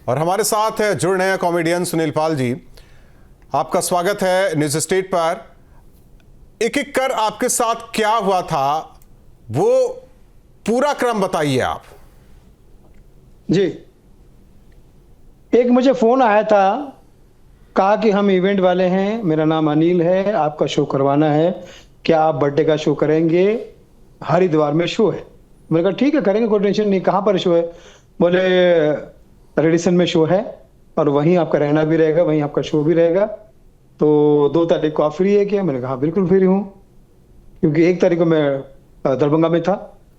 और हमारे साथ जुड़ रहे हैं कॉमेडियन सुनील पाल जी। आपका स्वागत है न्यूज स्टेट पर। एक एक कर आपके साथ क्या हुआ था वो पूरा क्रम बताइए आप। जी, एक मुझे फोन आया था, कहा कि हम इवेंट वाले हैं, मेरा नाम अनिल है, आपका शो करवाना है, क्या आप बर्थडे का शो करेंगे? हरिद्वार में शो है। मैंने कहा ठीक है करेंगे, कोई टेंशन नहीं। कहाँ पर शो है? बोले रेडिसन में शो है और वहीं आपका रहना भी रहेगा, वहीं आपका शो भी रहेगा। तो 2 तारीख को आप फ्री है क्या? मैंने कहा बिल्कुल फ्री हूँ, क्योंकि 1 तारीख को मैं दरभंगा में था।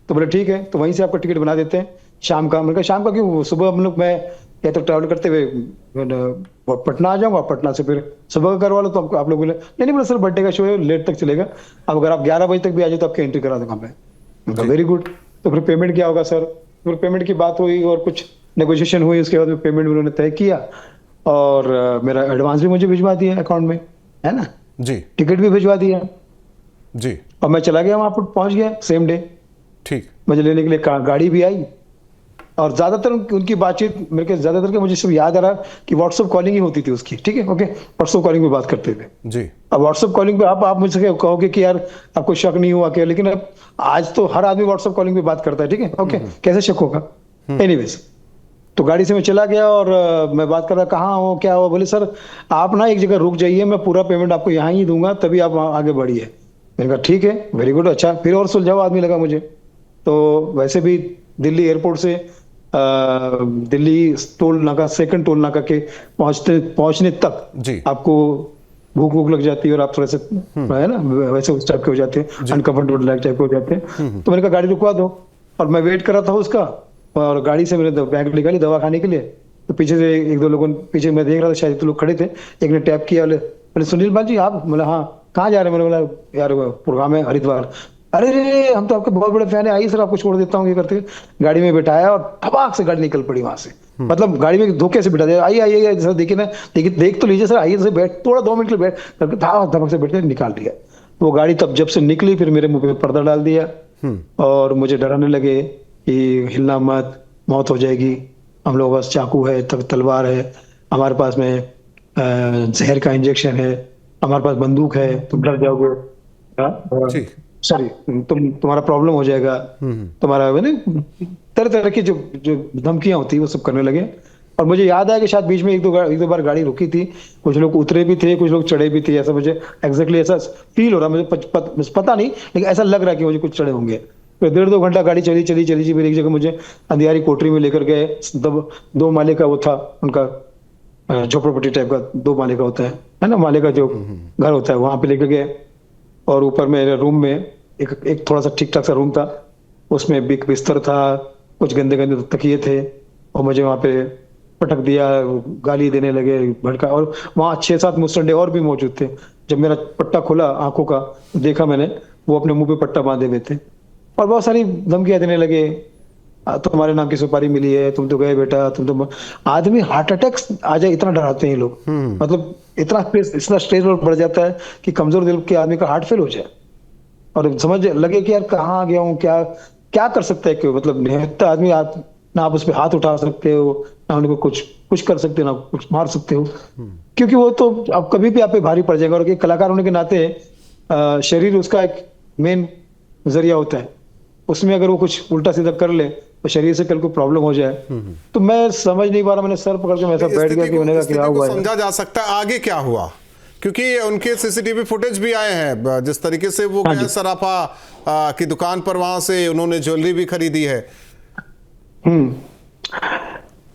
तो बोले ठीक है, तो वहीं से आपका टिकट बना देते हैं शाम का। मैंने कहा शाम का क्यों? सुबह हम लोग, मैं या तो ट्रैवल करते हुए पटना आ जाऊंगा, पटना से फिर सुबह का करवा लो। तो आप लोग बोले नहीं नहीं, बोले सर बर्थडे का शो है, लेट तक चलेगा, अब अगर आप 11 बजे तक भी आ जाए तो आपकी एंट्री करा दूंगा मैं। Very good. तो फिर पेमेंट क्या होगा सर? फिर पेमेंट की बात हुई और कुछ नेगोशिएशन हुई, उसके बाद पेमेंट उन्होंने तय किया और मेरा एडवांस भी मुझे भिजवा दिया अकाउंट में, है ना जी। टिकट भी भिजवा दिया जी। और मैं चला गया, वहां पर पहुंच गया सेम डे। ठीक। मुझे लेने के लिए गाड़ी भी आई। और ज्यादातर उनकी बातचीत मेरे को ज्यादातर के मुझे सब याद आ रहा कि व्हाट्सएप कॉलिंग ही होती थी उसकी। ठीक है, ओके, व्हाट्सएप कॉलिंग पे बात करते थे। जी। अब व्हाट्सएप कॉलिंग पे आप मुझसे कहोगे कि यार आपको शक नहीं हुआ क्या? लेकिन अब आज तो हर आदमी व्हाट्सएप कॉलिंग पे बात करता है। ठीक है, ओके, कैसे शक होगा? एनीवेज, तो गाड़ी से मैं चला गया और मैं बात कर रहा, कहाँ हो, क्या हो? बोले सर आप ना एक जगह रुक जाइए, मैं पूरा पेमेंट आपको यहाँ ही दूंगा, तभी आप आगे बढ़िए। मैंने कहा ठीक है, वेरी गुड, अच्छा। फिर और सुलझाऊ आदमी लगा मुझे। तो वैसे भी दिल्ली एयरपोर्ट से दिल्ली टोल नाका, सेकंड टोल नाका के पहुंचने तक जी। आपको भूख भूख लग जाती है और आप थोड़े से है ना वैसे उस टाइप के हो जाते हैं, अनकंफर्टेबल लाइक टाइप के हो जाते हैं। तो मैंने कहा गाड़ी रुकवा दो, और मैं वेट कर रहा था उसका, और गाड़ी से मैंने बैग निकाली दवा खाने के लिए। तो पीछे से एक दो लोगों, पीछे मैं देख रहा था शायद तो लोग खड़े थे, एक ने टैप किया, बोले सुनील पाल जी आप? बोला हाँ। कहाँ जा रहे हैं? मैंने बोला यार प्रोग्राम है हरिद्वार। अरे रे हम तो आपके बहुत बड़े फैन है, आइए सर आपको छोड़ देता हूँ, ये करते गाड़ी में बिठाया और धबाक से गाड़ी निकल पड़ी वहां से। मतलब गाड़ी में धोखे से बिठा दिया, आइए आइए सर देखिए ना, देखिए देख तो लीजिए सर, आइए सर बैठ, थोड़ा 2 मिनट के लिए बैठ करके धमक से बैठ के निकाल दिया। वो गाड़ी तब जब से निकली फिर मेरे मुंह पे पर्दा डाल दिया और मुझे डराने लगे कि हिलना मत, मौत हो जाएगी, हम लोग पास चाकू है, तलवार है, हमारे पास में जहर का इंजेक्शन है, हमारे पास बंदूक है, तुम डर जाओगे, ठीक। सॉरी तुम्हारा प्रॉब्लम हो जाएगा, तुम्हारा तरह तरह की जो जो धमकियां होती है वो सब करने लगे। और मुझे याद आया कि शायद बीच में एक दो बार गाड़ी रुकी थी, कुछ लोग उतरे भी थे, कुछ लोग चढ़े भी थे, ऐसा मुझे एग्जैक्टली ऐसा फील हो रहा, मुझे पता नहीं, लेकिन ऐसा लग रहा है कि मुझे कुछ चढ़े होंगे। फिर 1.5-2 घंटा गाड़ी चली चली चली, फिर एक जगह मुझे अंधियारी कोठरी में लेकर गए। 2 माले का वो था उनका, झोपड़पट्टी टाइप का 2 माले का होता है ना, माले का जो घर होता है, वहां पे लेकर गए। और ऊपर मेरे रूम में एक थोड़ा सा ठीक ठाक सा रूम था, उसमें बिक बिस्तर था, कुछ गंदे गंदे तकिए थे, और मुझे वहां पे पटक दिया, गाली देने लगे, भड़का। और वहां 6-7 मुस्टंडे और भी मौजूद थे। जब मेरा पट्टा खुला आंखों का, देखा मैंने, वो अपने मुंह पे पट्टा बांधे हुए थे और बहुत सारी धमकियां देने लगे, तुम्हारे नाम की सुपारी मिली है, तुम तो गए बेटा, तुम तो। आदमी हार्ट अटैक आ जाए इतना डराते हैं लोग, मतलब इतना स्ट्रेस बढ़ जाता है कि कमजोर दिल के आदमी का हार्ट फेल हो जाए और समझ लगे कि यार कहाँ आ गया हूँ, क्या क्या कर सकता है, क्यों मतलब निहत्था आदमी, ना आप उस पर हाथ उठा सकते हो, ना उनको कुछ कर सकते हो, ना कुछ मार सकते हो, क्योंकि वो तो अब कभी भी आप पे भारी पड़ जाएगा। और एक कलाकार होने के नाते शरीर उसका एक मेन जरिया होता है, उसमें अगर वो कुछ उल्टा सीधा कर ले तो शरीर से कल को प्रॉब्लम हो जाए। तो मैं समझ नहीं पा रहा, मैंने सर पकड़ के मैं ऐसा बैठ गया कि मैंने कहा क्या हुआ है। समझा जा सकता है आगे क्या हुआ, क्योंकि उनके सीसीटीवी फुटेज भी आए हैं, जिस तरीके से वो गए सराफा की दुकान पर, वहां से उन्होंने ज्वेलरी भी खरीदी है।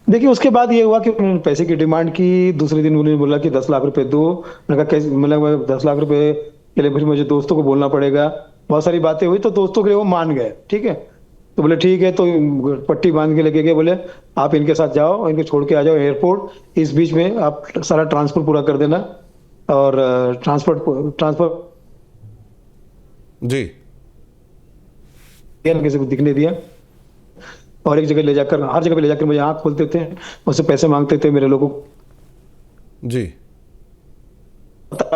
देखिए उसके बाद ये हुआ कि उन्होंने पैसे की डिमांड की। दूसरे दिन उन्होंने बोला कि 10 लाख रुपए दो। मैंने कहा कैसे, मतलब 10 लाख रुपए के लिए फिर मुझे दोस्तों को बोलना पड़ेगा, बहुत सारी बातें हुई, तो दोस्तों के लिए वो मान गए। ठीक है, तो बोले ठीक है, तो पट्टी बांध के लेके गए, बोले आप इनके साथ जाओ, इनको छोड़ के आ जाओ एयरपोर्ट, इस बीच में आप सारा ट्रांसफर पूरा कर देना। और ट्रांसफर जी किसी को दिखने दिया, और एक जगह ले जाकर, हर जगह पे ले जाकर मुझे आंख खोलते थे, मुझसे पैसे मांगते थे, मेरे लोगों जी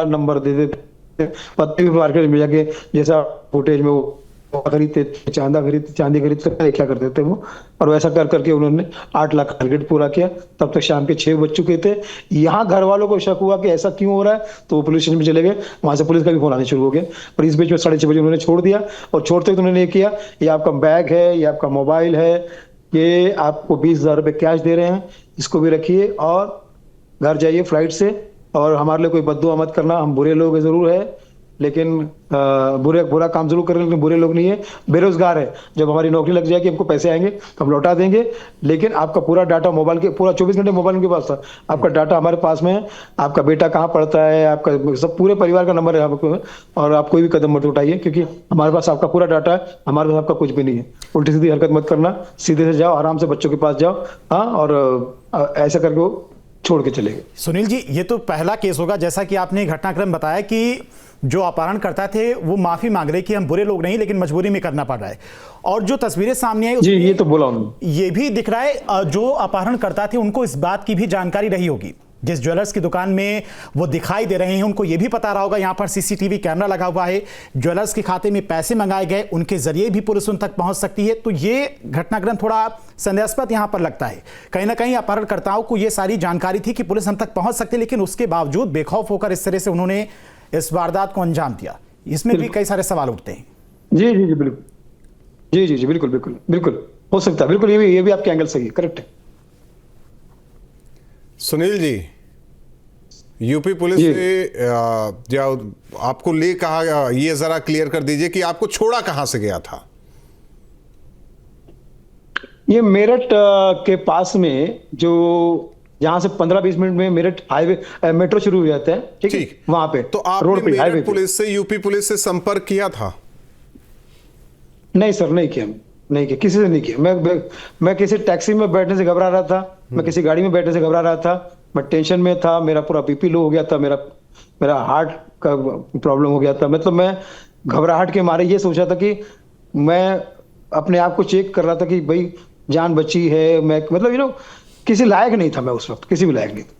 नंबर दे देते, पत्ते भी मार्केट में जाके, जैसा फुटेज में वो खरीदते थे, चांदी खरीदते थे, क्या करते थे वो। और वैसा कर करके उन्होंने 8 लाख का टारगेट पूरा किया। तब तक शाम के 6 बज चुके थे। यहाँ घर वालों को शक हुआ कि ऐसा क्यों हो रहा है, तो वो पुलिस स्टेशन में चले गए। वहां से पुलिस का भी फोन आने शुरू हो गया। और इस बीच में 6:30 बजे उन्होंने छोड़ दिया। और छोड़ते हुए उन्होंने ये किया, ये आपका बैग है, ये आपका मोबाइल है, ये आपको 20,000 रुपये कैश दे रहे हैं, इसको भी रखिए और घर जाइए फ्लाइट से। और हमारे लिए कोई बद्दुआ मत करना, हम बुरे लोग जरूर है, लेकिन बुरा काम जरूर करें, लेकिन बुरे लोग नहीं है, बेरोजगार है। जब हमारी नौकरी लग जाएगी, हमको पैसे आएंगे तो हम लौटा देंगे। लेकिन आपका पूरा डाटा मोबाइल के, पूरा 24 घंटे मोबाइल उनके पास था, आपका डाटा हमारे पास में है। आपका बेटा कहाँ पढ़ता है, आपका सब पूरे परिवार का नंबर है आपको। और आप कोई भी कदम मत उठाइए, क्योंकि हमारे पास आपका पूरा डाटा है, हमारे पास आपका कुछ भी नहीं है। उल्टी सीधी हरकत मत करना, सीधे से जाओ, आराम से बच्चों के पास जाओ। हाँ, और ऐसा करके वो छोड़ के चले गए। सुनील जी, ये तो पहला केस होगा, जैसा कि आपने घटनाक्रम बताया कि जो अपहरणकर्ता थे वो माफी मांग रहे कि हम बुरे लोग नहीं, लेकिन मजबूरी में करना पड़ रहा है। और जो तस्वीरें सामने आई, जी, ये तो बोला उन्होंने। ये भी दिख रहा है जो अपहरणकर्ता थे उनको इस बात की भी जानकारी रही होगी, जिस ज्वेलर्स की दुकान में वो दिखाई दे रहे हैं उनको ये भी पता रहा होगा यहाँ पर सीसीटीवी कैमरा लगा हुआ है, ज्वेलर्स के खाते में पैसे मंगाए गए, उनके जरिए भी पुलिस उन तक पहुंच सकती है। तो ये घटनाक्रम थोड़ा संदेहास्पद यहाँ पर लगता है। कहीं ना कहीं अपहरणकर्ताओं को ये सारी जानकारी थी कि पुलिस हम तक पहुंच सकती है, लेकिन उसके बावजूद बेखौफ होकर इस तरह से उन्होंने इस वारदात को अंजाम दिया। इसमें भी कई सारे सवाल उठते हैं। जी जी जी, बिल्कुल। जी जी जी, बिल्कुल बिल्कुल बिल्कुल हो सकता है, बिल्कुल। ये भी आपके एंगल सही है, करेक्ट है। सुनील जी, यूपी पुलिस ने आपको ले कहा, ये जरा क्लियर कर दीजिए कि आपको छोड़ा कहां से गया था? ये मेरठ के पास में, जो जहां से 15-20 मिनट में मेरठ हाईवे मेट्रो शुरू हो जाता है, ठीक है, वहां पे तो रोड पे, हाईवे मेरठ पुलिस से यूपी पुलिस से संपर्क किया था? नहीं सर, नहीं किया, नहीं किया, किसी से नहीं किया। मैं किसी टैक्सी में बैठने से घबरा रहा था, मैं किसी गाड़ी में बैठने से घबरा रहा था, मैं टेंशन में था, मेरा पूरा बीपी लो हो गया था, मेरा हार्ट का प्रॉब्लम हो गया था। मतलब मैं घबराहट के मारे ये सोचा था कि मैं अपने आप को चेक कर रहा था कि भाई जान बची है। मैं मतलब किसी लायक नहीं था मैं उस वक्त, किसी भी लायक नहीं था।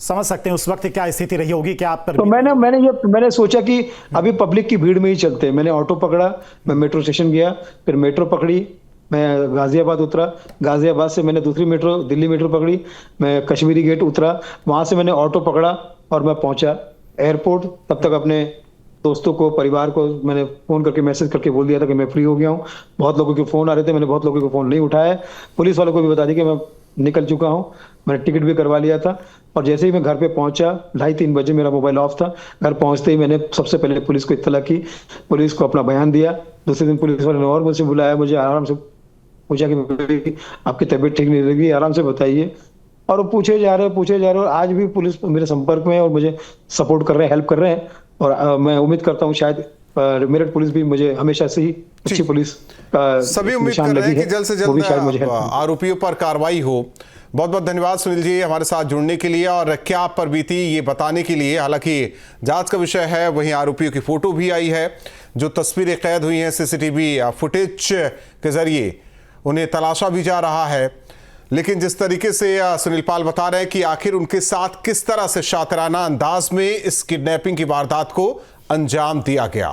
समझ सकते हैं उस वक्त क्या स्थिति रही होगी, क्या आप पर। तो मैंने सोचा कि अभी पब्लिक की भीड़ में ही चलते हैं। मैंने ऑटो पकड़ा, मैं मेट्रो स्टेशन गया, फिर मेट्रो पकड़ी, मैं गाजियाबाद उतरा, गाजियाबाद से मैंने दूसरी मेट्रो, दिल्ली मेट्रो पकड़ी, मैं कश्मीरी गेट उतरा, वहां से मैंने ऑटो पकड़ा और मैं पहुंचा एयरपोर्ट। तब तक अपने दोस्तों को, परिवार को मैंने फोन करके, मैसेज करके बोल दिया था कि मैं फ्री हो गया हूँ। बहुत लोगों के फोन आ रहे थे, मैंने बहुत लोगों के फोन नहीं उठाया। पुलिस वालों को भी बता दिया कि मैं निकल चुका हूँ, मैंने टिकट भी करवा लिया था। और जैसे ही मैं घर पे पहुंचा, 2:30-3 बजे, मेरा मोबाइल ऑफ था। घर पहुंचते ही मैंने सबसे पहले पुलिस को इत्तला की, पुलिस को अपना बयान दिया। दूसरे दिन पुलिस वाले ने और मुझसे बुलाया, मुझे आराम से पूछा कि आपकी तबीयत ठीक नहीं लगी, आराम से बताइए। और वो पूछे जा रहे और आज भी पुलिस मेरे संपर्क में है और मुझे सपोर्ट कर रहे हैं, हेल्प कर रहे हैं। और मैं उम्मीद करता हूँ शायद मेरठ पुलिस भी मुझे हमेशा से ही अच्छी पुलिस का सभी उम्मीद कर रहे हैं कि जल्द से जल्द आरोपियों पर कार्रवाई हो। बहुत बहुत धन्यवाद सुनील जी हमारे साथ जुड़ने के लिए और क्या आप पर बीती ये बताने के लिए। हालांकि जांच का विषय है, वहीं आरोपियों की फोटो भी आई है, जो तस्वीरें कैद हुई हैं सीसीटीवी फुटेज के जरिए उन्हें तलाशा भी जा रहा है। लेकिन जिस तरीके से सुनील पाल बता रहे हैं कि आखिर उनके साथ किस तरह से शातिराना अंदाज में इस किडनैपिंग की वारदात को अंजाम दिया गया।